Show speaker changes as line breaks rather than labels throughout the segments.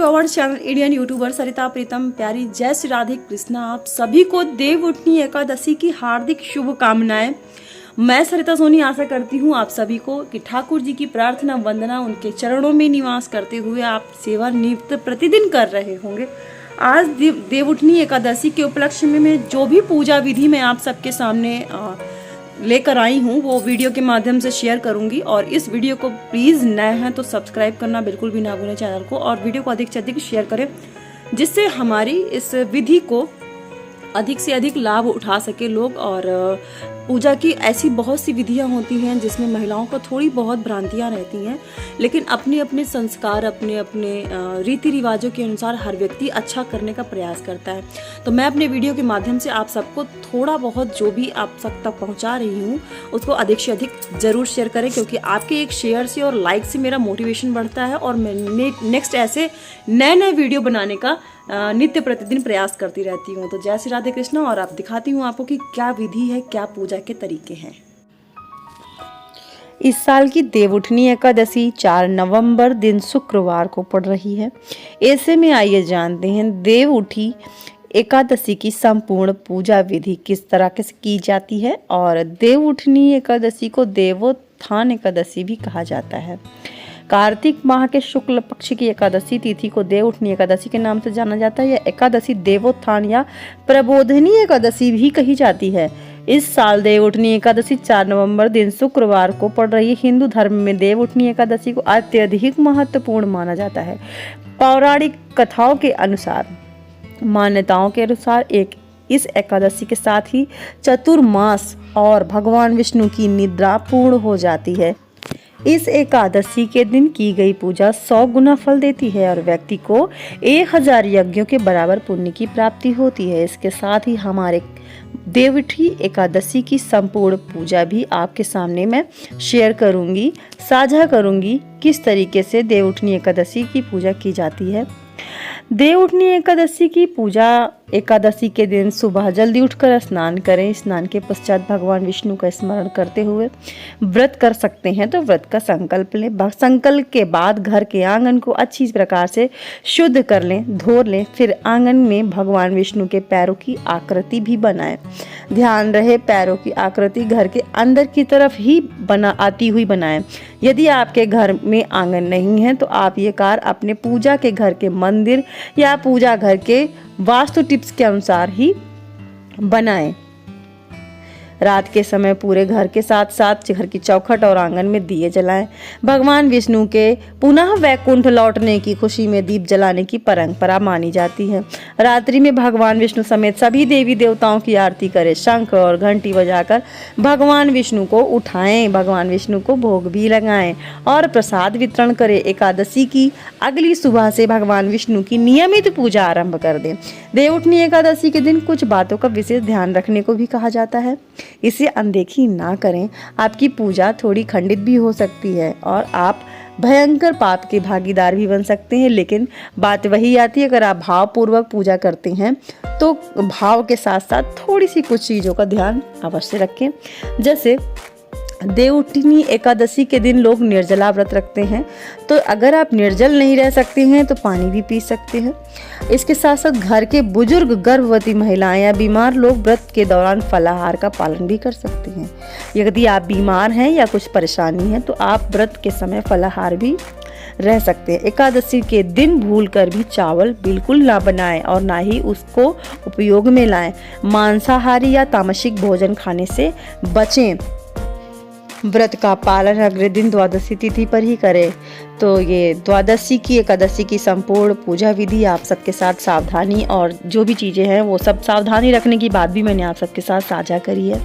Our channel Indian YouTuber सरिता प्रीतम प्यारी। जय श्री राधे कृष्णा। आप सभी को देवउठनी एकादशी की हार्दिक शुभकामनाएं। मैं सरिता सोनी आशा करती हूँ आप सभी को कि ठाकुर जी की प्रार्थना वंदना उनके चरणों में निवास करते हुए आप सेवा नित्य प्रतिदिन कर रहे होंगे। आज देवउठनी एकादशी के उपलक्ष्य में मैं जो भी पूजा विधि मैं आप सबके सामने लेकर आई हूँ वो वीडियो के माध्यम से शेयर करूंगी। और इस वीडियो को प्लीज़ नए हैं तो सब्सक्राइब करना बिल्कुल भी ना भूलें चैनल को, और वीडियो को अधिक से अधिक शेयर करें जिससे हमारी इस विधि को अधिक से अधिक लाभ उठा सके लोग। और पूजा की ऐसी बहुत सी विधियां होती हैं जिसमें महिलाओं को थोड़ी बहुत भ्रांतियां रहती हैं, लेकिन अपने अपने संस्कार अपने अपने रीति रिवाजों के अनुसार हर व्यक्ति अच्छा करने का प्रयास करता है। तो मैं अपने वीडियो के माध्यम से आप सबको थोड़ा बहुत जो भी आप सब तक पहुंचा रही हूं उसको अधिक से अधिक ज़रूर शेयर करें, क्योंकि आपके एक शेयर से और लाइक से मेरा मोटिवेशन बढ़ता है और मैं नेक्स्ट ऐसे नए नए वीडियो बनाने का नित्य प्रतिदिन प्रयास करती रहती हूँ। तो जय श्री राधे कृष्ण। और आप दिखाती हूँ आपको कि क्या विधि है, क्या पूजा के तरीके हैं। इस साल की देवउठनी एकादशी 4 नवंबर दिन शुक्रवार को पड़ रही है। ऐसे में आइए जानते हैं देवउठी एकादशी की संपूर्ण पूजा विधि किस तरह से की जाती है। और देवउठनी एकादशी को देवोत्थान एकादशी भी कहा जाता है। कार्तिक माह के शुक्ल पक्ष की एकादशी तिथि को देवउठनी एकादशी के नाम से जाना जाता है। यह एकादशी देवोत्थान या प्रबोधनी एकादशी भी कही जाती है। इस साल देवउठनी एकादशी 4 नवंबर दिन शुक्रवार को पड़ रही है। हिंदू धर्म में देवउठनी एकादशी को अत्यधिक महत्वपूर्ण माना जाता है। पौराणिक कथाओं के अनुसार मान्यताओं के अनुसार इस एकादशी के साथ ही चतुर्मास और भगवान विष्णु की निद्रा पूर्ण हो जाती है। इस एकादशी के दिन की गई पूजा 100 गुना फल देती है और व्यक्ति को 1000 यज्ञों के बराबर पुण्य की प्राप्ति होती है। इसके साथ ही हमारे देवउठी एकादशी की संपूर्ण पूजा भी आपके सामने मैं शेयर करूंगी, साझा करूंगी किस तरीके से देवउठनी एकादशी की पूजा की जाती है। देवउठनी एकादशी की पूजा एकादशी के दिन सुबह जल्दी उठकर स्नान करें। स्नान के पश्चात भगवान विष्णु का स्मरण करते हुए व्रत कर सकते हैं तो व्रत का संकल्प लें। संकल्प के बाद घर के आंगन को अच्छी प्रकार से शुद्ध कर लें, धो लें। फिर आंगन में भगवान विष्णु के पैरों की आकृति भी बनाएं। ध्यान रहे पैरों की आकृति घर के अंदर की तरफ ही आती हुई बनाएं। यदि आपके घर में आंगन नहीं है तो आप ये कार्य अपने पूजा के घर के मंदिर या पूजा घर के वास्तु टिप्स के अनुसार ही बनाएं। रात के समय पूरे घर के साथ साथ घर की चौखट और आंगन में दिए जलाएं। भगवान विष्णु के पुनः वैकुंठ लौटने की खुशी में दीप जलाने की परंपरा मानी जाती है। रात्रि में भगवान विष्णु समेत सभी देवी देवताओं की आरती करें। शंख और घंटी बजाकर भगवान विष्णु को उठाएं। भगवान विष्णु को भोग भी लगाएं और प्रसाद वितरण करें। एकादशी की अगली सुबह से भगवान विष्णु की नियमित पूजा आरंभ कर दें। देवउठनी एकादशी के दिन कुछ बातों का विशेष ध्यान रखने को भी कहा जाता है। इसे अनदेखी ना करें। आपकी पूजा थोड़ी खंडित भी हो सकती है और आप भयंकर पाप के भागीदार भी बन सकते हैं। लेकिन बात वही आती है, अगर आप भावपूर्वक पूजा करते हैं तो भाव के साथ साथ थोड़ी सी कुछ चीज़ों का ध्यान अवश्य रखें। जैसे देवउठनी एकादशी के दिन लोग निर्जला व्रत रखते हैं, तो अगर आप निर्जल नहीं रह सकते हैं तो पानी भी पी सकते हैं। इसके साथ साथ घर के बुजुर्ग, गर्भवती महिलाएं या बीमार लोग व्रत के दौरान फलाहार का पालन भी कर सकते हैं। यदि आप बीमार हैं या कुछ परेशानी है तो आप व्रत के समय फलाहार भी रह सकते हैं। एकादशी के दिन भूलकर भी चावल बिल्कुल ना बनाएं और ना ही उसको उपयोग में लाएं। मांसाहारी या तामसिक भोजन खाने से बचें। व्रत का पालन अगले दिन द्वादशी तिथि पर ही करें। तो ये द्वादशी की एकादशी की संपूर्ण पूजा विधि आप सबके साथ सावधानी और जो भी चीज़ें हैं वो सब सावधानी रखने की बात भी मैंने आप सबके साथ साझा करी है,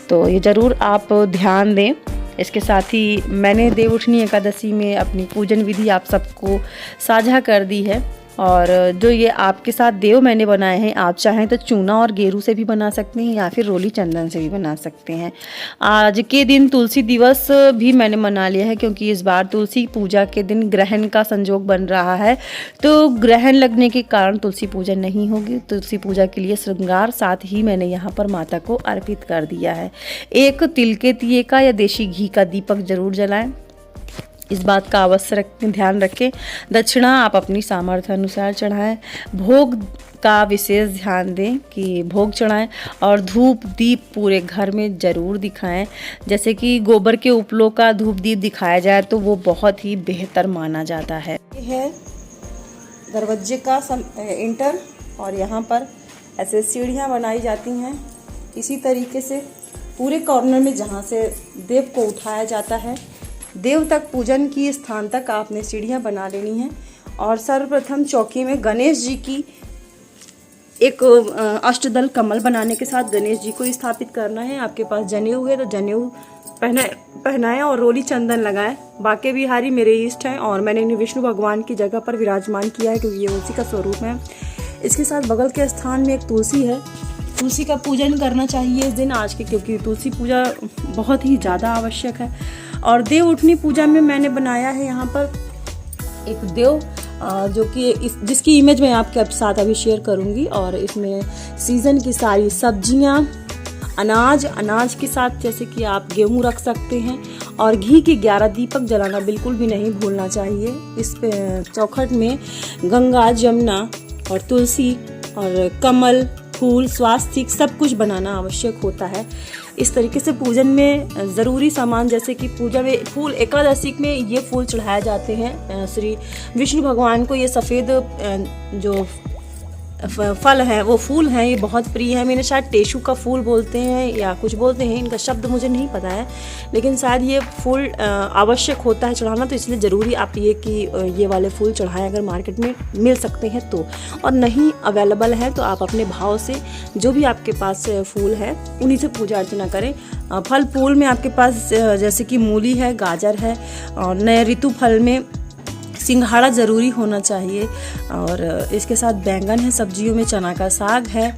तो ये ज़रूर आप ध्यान दें। इसके साथ ही मैंने देवउठनी एकादशी में अपनी पूजन विधि आप सबको साझा कर दी है। और जो ये आपके साथ देव मैंने बनाए हैं, आप चाहें तो चूना और गेरू से भी बना सकते हैं या फिर रोली चंदन से भी बना सकते हैं। आज के दिन तुलसी दिवस भी मैंने मना लिया है, क्योंकि इस बार तुलसी पूजा के दिन ग्रहण का संजोग बन रहा है, तो ग्रहण लगने के कारण तुलसी पूजा नहीं होगी। तुलसी पूजा के लिए श्रृंगार साथ ही मैंने यहाँ पर माता को अर्पित कर दिया है। एक तिल के दिए का या देशी घी का दीपक जरूर जलाएं। इस बात का अवश्य ध्यान रखें। दक्षिणा आप अपनी सामर्थ्य अनुसार चढ़ाएं। भोग का विशेष ध्यान दें कि भोग चढ़ाएं और धूप दीप पूरे घर में ज़रूर दिखाएं। जैसे कि गोबर के उपलों का धूप दीप दिखाया जाए तो वो बहुत ही बेहतर माना जाता है। यह है दरवाजे का इंटर और यहाँ पर ऐसे सीढ़ियाँ बनाई जाती हैं। इसी तरीके से पूरे कॉर्नर में जहाँ से देव को उठाया जाता है, देव तक पूजन की स्थान तक आपने सीढ़ियाँ बना लेनी हैं। और सर्वप्रथम चौकी में गणेश जी की एक अष्टदल कमल बनाने के साथ गणेश जी को स्थापित करना है। आपके पास जनेऊ है तो जनेऊ पहनाएं और रोली चंदन लगाएं। बाके बिहारी मेरे इष्ट हैं और मैंने इन्हें विष्णु भगवान की जगह पर विराजमान किया है क्योंकि ये उसी का स्वरूप है। इसके साथ बगल के स्थान में एक तुलसी है। तुलसी का पूजन करना चाहिए इस दिन आज के, क्योंकि तुलसी पूजा बहुत ही ज़्यादा आवश्यक है। और देव उठनी पूजा में मैंने बनाया है यहाँ पर एक देव जो कि जिसकी इमेज मैं आपके साथ अभी शेयर करूँगी। और इसमें सीज़न की सारी सब्जियाँ, अनाज के साथ जैसे कि आप गेहूँ रख सकते हैं। और घी के 11 दीपक जलाना बिल्कुल भी नहीं भूलना चाहिए। इस चौखट में गंगा, जमुना और तुलसी और कमल, फूल, स्वास्तिक सब कुछ बनाना आवश्यक होता है। इस तरीके से पूजन में ज़रूरी सामान जैसे कि पूजा में फूल, एकादशी में ये फूल चढ़ाए जाते हैं श्री विष्णु भगवान को। ये सफ़ेद जो फल है वो फूल हैं, ये बहुत प्रिय है। मैंने शायद टेशु का फूल बोलते हैं या कुछ बोलते हैं, इनका शब्द मुझे नहीं पता है, लेकिन शायद ये फूल आवश्यक होता है चढ़ाना, तो इसलिए ज़रूरी आप ये वाले फूल चढ़ाएं अगर मार्केट में मिल सकते हैं तो। और नहीं अवेलेबल है तो आप अपने भाव से जो भी आपके पास फूल है उन्हीं से पूजा अर्चना करें। फल फूल में आपके पास जैसे कि मूली है, गाजर है, और नए ऋतु फल में सिंघाड़ा ज़रूरी होना चाहिए। और इसके साथ बैंगन है, सब्जियों में चना का साग है,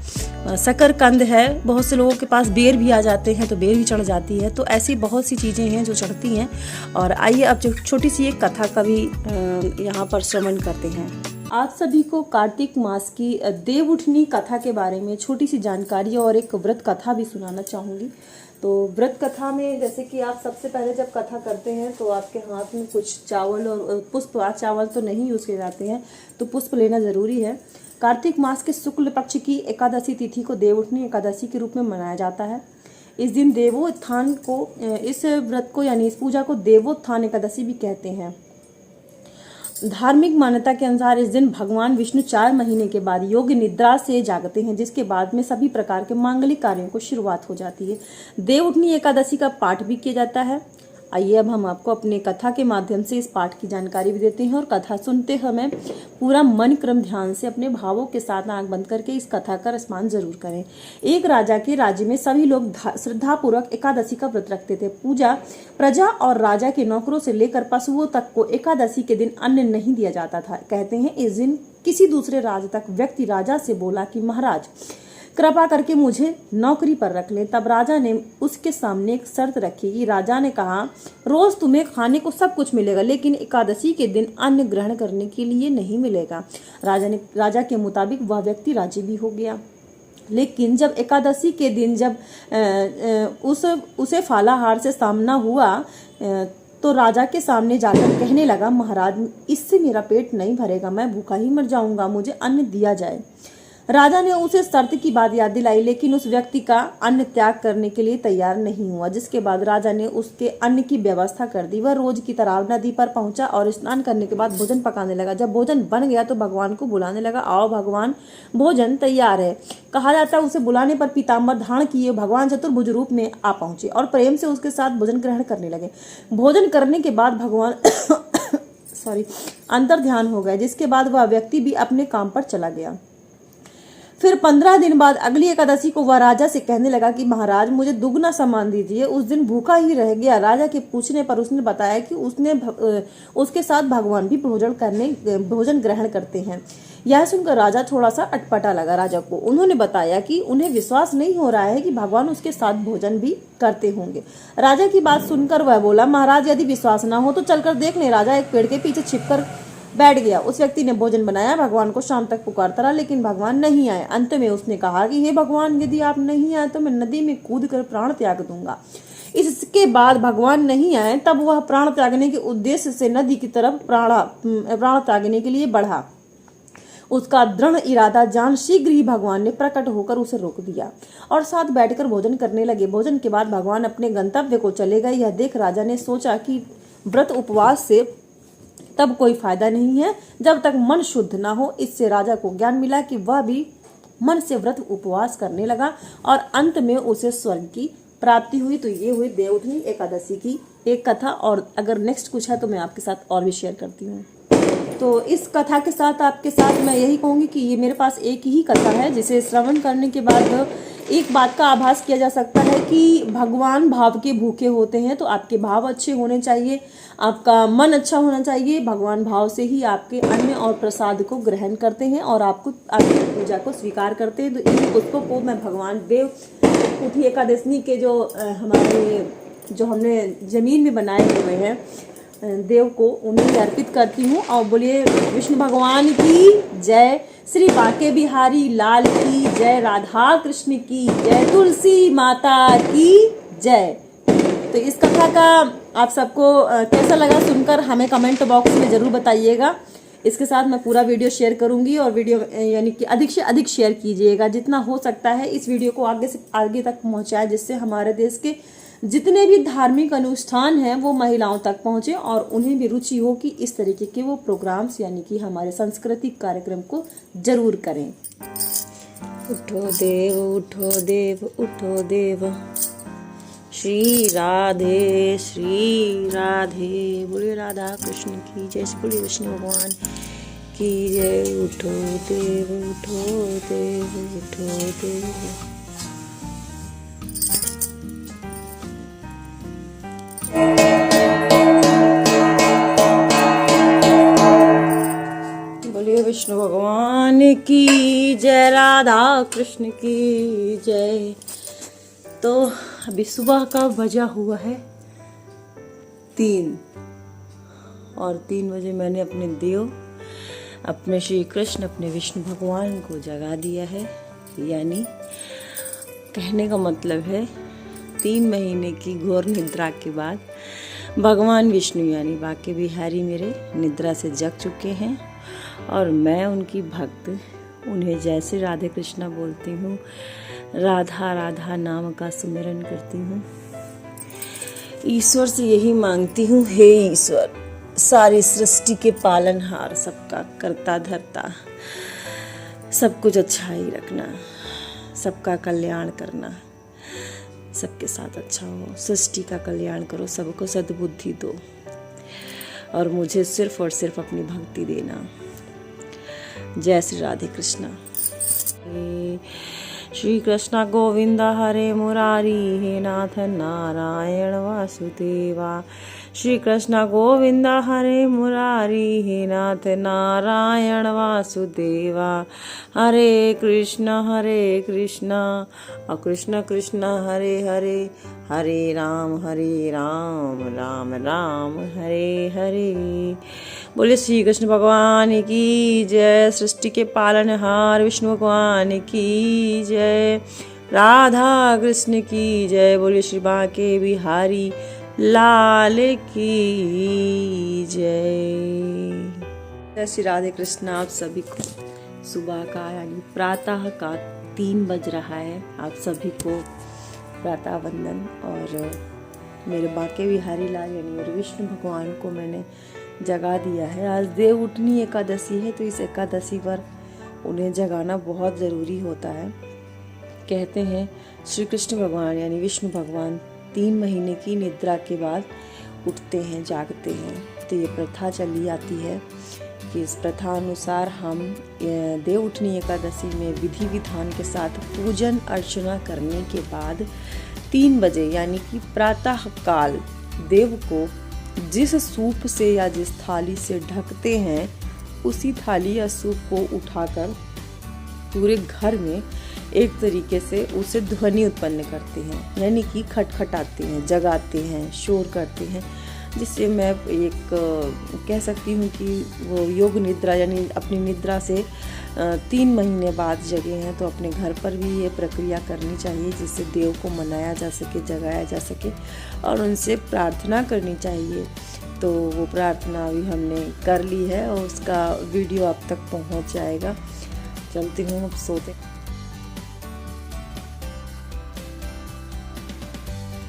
शकरकंद है। बहुत से लोगों के पास बेर भी आ जाते हैं तो बेर भी चढ़ जाती है। तो ऐसी बहुत सी चीज़ें हैं जो चढ़ती हैं। और आइए अब जो छोटी सी एक कथा का भी यहाँ पर श्रवण करते हैं। आप सभी को कार्तिक मास की देव उठनी कथा के बारे में छोटी सी जानकारी और एक व्रत कथा भी सुनाना चाहूँगी। तो व्रत कथा में जैसे कि आप सबसे पहले जब कथा करते हैं तो आपके हाथ में कुछ चावल और पुष्प, चावल तो नहीं यूज़ किए जाते हैं तो पुष्प लेना ज़रूरी है। कार्तिक मास के शुक्ल पक्ष की एकादशी तिथि को देवउठनी एकादशी के रूप में मनाया जाता है। इस दिन देवोत्थान को, इस व्रत को यानी इस पूजा को देवोत्थान एकादशी भी कहते हैं। धार्मिक मान्यता के अनुसार इस दिन भगवान विष्णु 4 महीने के बाद योग्य निद्रा से जागते हैं, जिसके बाद में सभी प्रकार के मांगलिक कार्यों को शुरुआत हो जाती है। देवउठनी एकादशी का पाठ भी किया जाता है। आइए अब हम आपको अपने कथा के माध्यम से इस पाठ की जानकारी भी देते हैं। और कथा सुनते समय पूरा मन क्रम ध्यान से अपने भावों के साथ आंख बंद करके इस कथा का रसमान जरूर करें। एक राजा के राज्य में सभी लोग श्रद्धापूर्वक एकादशी का व्रत रखते थे। प्रजा और राजा के नौकरों से लेकर पशुओं तक को एकादशी के दिन अन्न नहीं दिया जाता था। कहते हैं इस दिन किसी दूसरे राज्य तक व्यक्ति राजा से बोला कि महाराज कृपा करके मुझे नौकरी पर रख ले। तब राजा ने उसके सामने एक शर्त रखी कि राजा ने कहा रोज तुम्हें खाने को सब कुछ मिलेगा, लेकिन एकादशी के दिन अन्न ग्रहण करने के लिए नहीं मिलेगा। राजा के मुताबिक वह व्यक्ति राजी भी हो गया। लेकिन जब एकादशी के दिन जब उसे फालाहार से सामना हुआ तो राजा के सामने जाकर कहने लगा, महाराज इससे मेरा पेट नहीं भरेगा, मैं भूखा ही मर जाऊंगा, मुझे अन्न दिया जाए। राजा ने उसे शर्त की बात याद दिलाई, लेकिन उस व्यक्ति का अन्न त्याग करने के लिए तैयार नहीं हुआ। जिसके बाद राजा ने उसके अन्न की व्यवस्था कर दी। वह रोज की तरह नदी पर पहुंचा और स्नान करने के बाद भोजन पकाने लगा। जब भोजन बन गया तो भगवान को बुलाने लगा, आओ भगवान भोजन तैयार है। कहा जाता है उसे बुलाने पर पीताम्बर धारण किए भगवान चतुर्भुज रूप में आ पहुंचे और प्रेम से उसके साथ भोजन ग्रहण करने लगे। भोजन करने के बाद भगवान अंतर ध्यान हो गए, जिसके बाद वह व्यक्ति भी अपने काम पर चला गया। फिर 15 दिन बाद अगली एकादशी को वह राजा से कहने लगा कि महाराज मुझे दुगना सामान दीजिए। उस दिन भूखा ही रह गया। राजा के पूछने पर उसने बताया कि उसके साथ भगवान भी भोजन ग्रहण करते हैं। यह सुनकर राजा थोड़ा सा अटपटा लगा। राजा को उन्होंने बताया कि उन्हें विश्वास नहीं हो रहा है कि भगवान उसके साथ भोजन भी करते होंगे। राजा की बात सुनकर वह बोला, महाराज यदि विश्वास ना हो तो चलकर देख लें। राजा एक पेड़ के पीछे छिपकर बैठ गया। उस व्यक्ति ने भोजन बनाया, भगवान को शाम तक पुकारता रहा, लेकिन भगवान नहीं आए। अंत में उसने कहा कि हे भगवान, यदि आप नहीं आए तो मैं नदी में कूदकर प्राण त्याग दूंगा। इसके बाद भगवान नहीं आए तब वह प्राण त्यागने के उद्देश्य से नदी की तरफ प्राण त्यागने के लिए बढ़ा। उसका दृढ़ इरादा जान शीघ्र ही भगवान ने प्रकट होकर उसे रोक दिया और साथ बैठकर भोजन करने लगे। भोजन के बाद भगवान अपने गंतव्य को चले गए। यह देख राजा ने सोचा कि व्रत उपवास से तब कोई फायदा नहीं है जब तक मन शुद्ध ना हो। इससे राजा को ज्ञान मिला कि वह भी मन से व्रत उपवास करने लगा और अंत में उसे स्वर्ग की प्राप्ति हुई। तो ये हुई देवउठनी एकादशी की एक कथा, और अगर नेक्स्ट कुछ है तो मैं आपके साथ और भी शेयर करती हूँ। तो इस कथा के साथ आपके साथ मैं यही कहूँगी कि ये मेरे पास एक ही कथा है जिसे श्रवण करने के बाद एक बात का आभास किया जा सकता है कि भगवान भाव के भूखे होते हैं। तो आपके भाव अच्छे होने चाहिए, आपका मन अच्छा होना चाहिए। भगवान भाव से ही आपके अन्न और प्रसाद को ग्रहण करते हैं और आपकी पूजा को स्वीकार करते हैं। तो इन पुष्पों को मैं भगवान देवउठी एकादशी के जो हमने जमीन में बनाए हुए हैं देव को, उन्हें अर्पित करती हूँ। और बोलिए विष्णु भगवान की जय, श्री बांके बिहारी लाल की जय, राधा कृष्ण की जय, तुलसी माता की जय। तो इस कथा का आप सबको कैसा लगा सुनकर हमें कमेंट बॉक्स में ज़रूर बताइएगा। इसके साथ मैं पूरा वीडियो शेयर करूंगी और वीडियो यानी कि अधिक से अधिक शेयर कीजिएगा, जितना हो सकता है इस वीडियो को आगे से आगे तक पहुंचाए, जिससे हमारे देश के जितने भी धार्मिक अनुष्ठान हैं वो महिलाओं तक पहुंचे और उन्हें भी रुचि हो कि इस तरीके के वो प्रोग्राम्स यानी कि हमारे सांस्कृतिक कार्यक्रम को जरूर करें। उठो देव उठो देव उठो देव, श्री राधे बोले राधा कृष्ण की जय, बोले विष्णु भगवान की जय। उठो देव उठो देव उठो देव। बोलिए विष्णु भगवान की जय, राधा कृष्ण की जय। तो अभी सुबह का बजा हुआ है 3 और 3 बजे मैंने अपने देव, अपने श्री कृष्ण, अपने विष्णु भगवान को जगा दिया है। यानी कहने का मतलब है 3 महीने की घोर निद्रा के बाद भगवान विष्णु यानी बांके बिहारी मेरे निद्रा से जग चुके हैं और मैं उनकी भक्त, उन्हें जैसे राधे कृष्णा बोलती हूँ, राधा राधा नाम का सुमिरन करती हूँ। ईश्वर से यही मांगती हूँ, हे ईश्वर सारी सृष्टि के पालनहार, सबका करता धरता, सब कुछ अच्छा ही रखना, सबका कल्याण करना, सबके साथ अच्छा हो, सृष्टि का कल्याण करो, सबको सद्बुद्धि दो और मुझे सिर्फ और सिर्फ अपनी भक्ति देना। जय श्री राधे कृष्णा। श्री कृष्ण गोविंद हरे मुरारी, हे नाथ नारायण वासुदेवा। श्री कृष्ण गोविंद हरे मुरारी, हे नाथ नारायण वासुदेवा। हरे कृष्ण और कृष्ण कृष्ण हरे हरे, हरे राम राम राम हरे हरे। बोले श्री कृष्ण भगवान की जय, सृष्टि के पालनहार विष्णु भगवान की जय, राधा कृष्ण की जय। बोले श्री बांके बिहारी लाल की जय। जय श्री राधे कृष्ण। आप सभी को सुबह का यानी प्रातः का 3 बज रहा है। आप सभी को प्रातः वंदन। और मेरे बांके बिहारी लाल यानी मेरे विष्णु भगवान को मैंने जगा दिया है। आज देवउठनी एकादशी है, तो इस एकादशी पर उन्हें जगाना बहुत ज़रूरी होता है। कहते हैं श्री कृष्ण भगवान यानी विष्णु भगवान 3 महीने की निद्रा के बाद उठते हैं, जागते हैं। तो ये प्रथा चली आती है कि इस प्रथा अनुसार हम देवउठनी एकादशी में विधि विधान के साथ पूजन अर्चना करने के बाद 3 बजे यानी कि प्रातः काल देव को जिस सूप से या जिस थाली से ढकते हैं, उसी थाली या सूप को उठाकर पूरे घर में एक तरीके से उसे ध्वनि उत्पन्न करते हैं, यानी कि खटखटाते हैं, जगाते हैं, शोर करते हैं। जिससे मैं एक कह सकती हूँ कि वो योग निद्रा यानी अपनी निद्रा से 3 महीने बाद जगे हैं, तो अपने घर पर भी ये प्रक्रिया करनी चाहिए, जिससे देव को मनाया जा सके, जगाया जा सके और उनसे प्रार्थना करनी चाहिए। तो वो प्रार्थना अभी हमने कर ली है और उसका वीडियो आप तक पहुंच जाएगा। चलती हूँ, अब सोते।